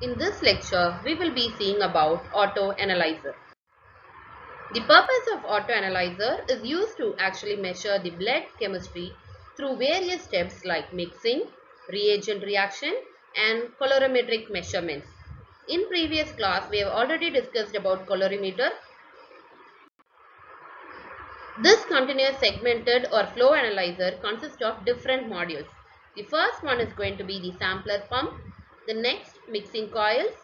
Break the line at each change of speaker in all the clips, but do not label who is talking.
In this lecture, we will be seeing about autoanalyzer. The purpose of autoanalyzer is used to actually measure the blood chemistry through various steps like mixing, reagent reaction and colorimetric measurements. In previous class, we have already discussed about colorimeter. This continuous segmented or flow analyzer consists of different modules. The first one is going to be the sampler pump, the next mixing coils,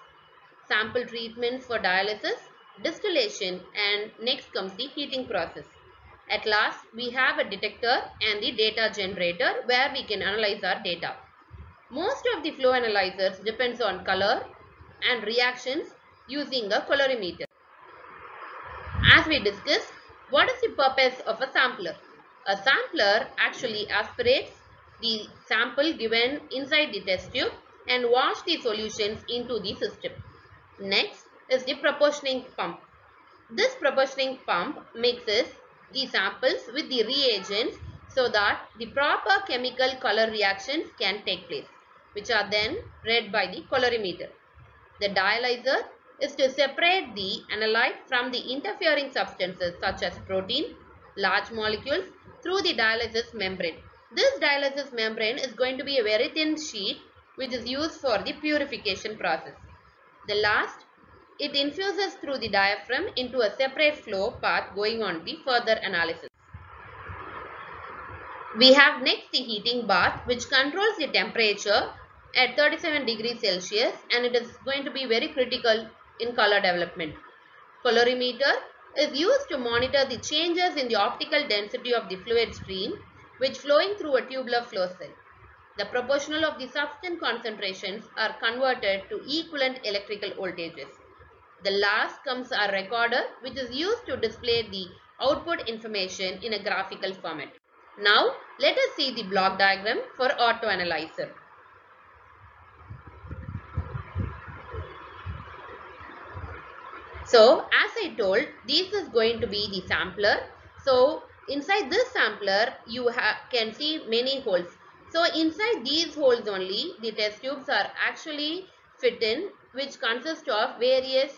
sample treatments for dialysis, distillation, and next comes the heating process. At last, we have a detector and the data generator where we can analyze our data. Most of the flow analyzers depends on color and reactions using a colorimeter. As we discussed, what is the purpose of a sampler? A sampler actually aspirates the sample given inside the test tube and wash the solutions into the system. Next is the proportioning pump. This proportioning pump mixes the samples with the reagents so that the proper chemical color reactions can take place, which are then read by the colorimeter. The dialyzer is to separate the analyte from the interfering substances such as protein, large molecules through the dialysis membrane. This dialysis membrane is going to be a very thin sheet which is used for the purification process. The last, it infuses through the diaphragm into a separate flow path going on the further analysis. We have next the heating bath which controls the temperature at 37 degrees Celsius and it is going to be very critical in color development. Colorimeter is used to monitor the changes in the optical density of the fluid stream which flowing through a tubular flow cell. The proportional of the substance concentrations are converted to equivalent electrical voltages. The last comes our recorder which is used to display the output information in a graphical format. Now let us see the block diagram for autoanalyzer. So as I told, this is going to be the sampler. So inside this sampler you can see many holes. So inside these holes only the test tubes are actually fit in, which consist of various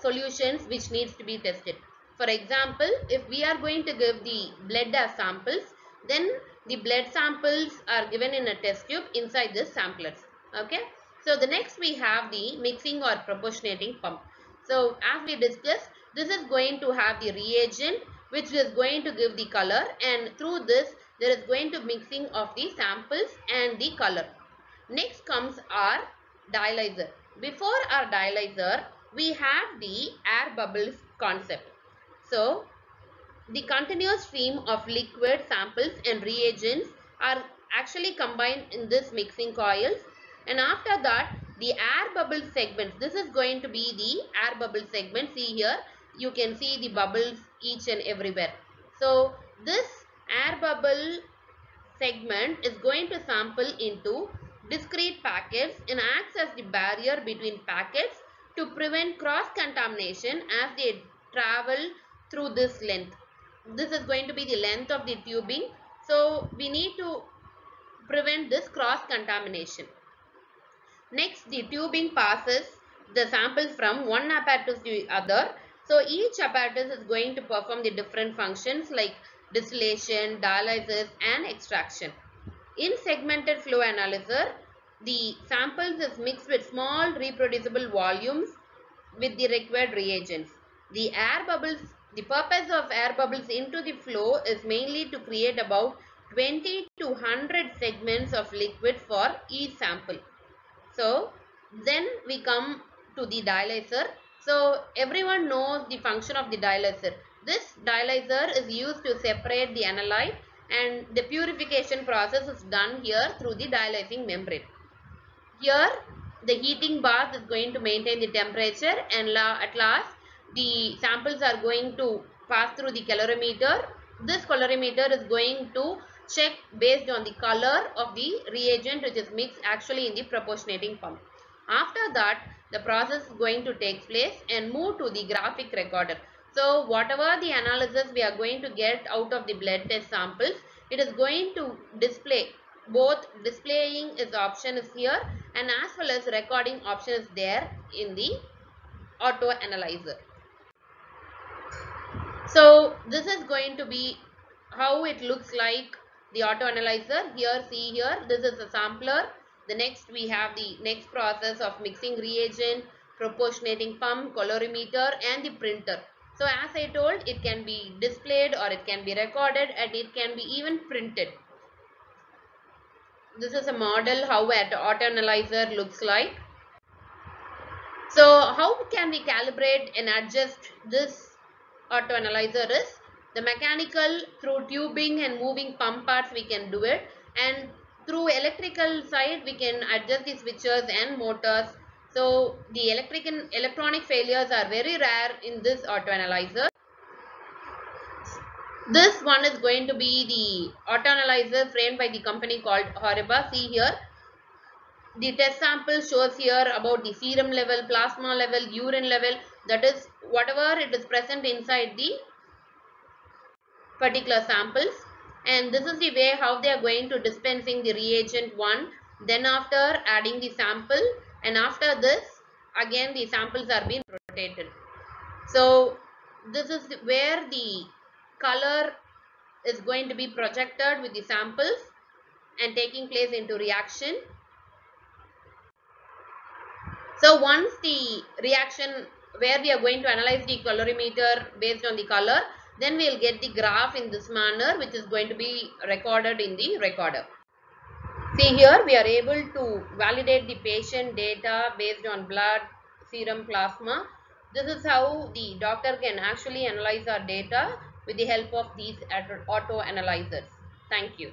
solutions which needs to be tested. For example, if we are going to give the blood as samples, then the blood samples are given in a test tube inside this samplers. Okay. So the next we have the mixing or proportionating pump. So as we discussed, this is going to have the reagent which is going to give the color, and through this there is going to mixing of the samples and the color. Next comes our dialyzer. Before our dialyzer, we have the air bubbles concept. So the continuous stream of liquid samples and reagents are actually combined in this mixing coils, and after that the air bubble segments, this is going to be the air bubble segment. See here, you can see the bubbles each and everywhere. So this air bubble segment is going to sample into discrete packets and acts as the barrier between packets to prevent cross contamination as they travel through this length. This is going to be the length of the tubing, so we need to prevent this cross contamination. Next, the tubing passes the samples from one apparatus to the other. So each apparatus is going to perform the different functions like distillation, dialysis and extraction. In segmented flow analyzer, the samples is mixed with small reproducible volumes with the required reagents. The purpose of air bubbles into the flow is mainly to create about 20 to 100 segments of liquid for each sample. So then we come to the dialyzer. So everyone knows the function of the dialyzer. This dialyzer is used to separate the analyte, and the purification process is done here through the dialyzing membrane. Here the heating bath is going to maintain the temperature, and at last the samples are going to pass through the calorimeter. This calorimeter is going to check based on the color of the reagent which is mixed actually in the proportionating pump. After that, the process is going to take place and move to the graphic recorder. So whatever the analysis we are going to get out of the blood test samples, it is going to display. Both displaying is option is here, and as well as recording option is there in the auto analyzer. So this is going to be how it looks like the auto analyzer. Here, see here, this is a sampler. The next we have the next process of mixing reagent, proportionating pump, colorimeter and the printer. So as I told, it can be displayed or it can be recorded and it can be even printed. This is a model how an auto analyzer looks like. So how can we calibrate and adjust this auto analyzer is the mechanical, through tubing and moving pump parts we can do it, and through electrical side we can adjust the switches and motors. So the electronic failures are very rare in this auto analyzer. This one is going to be the auto analyzer framed by the company called Horiba. See here, the test sample shows here about the serum level, plasma level, urine level, that is whatever it is present inside the particular samples. And this is the way how they are going to dispensing the reagent one, then after adding the sample, and after this again the samples are being rotated. So this is where the color is going to be projected with the samples and taking place into reaction. So once the reaction where we are going to analyze the colorimeter based on the color, then we will get the graph in this manner, which is going to be recorded in the recorder. See here, we are able to validate the patient data based on blood, serum, plasma. This is how the doctor can actually analyze our data with the help of these auto analyzers. Thank you.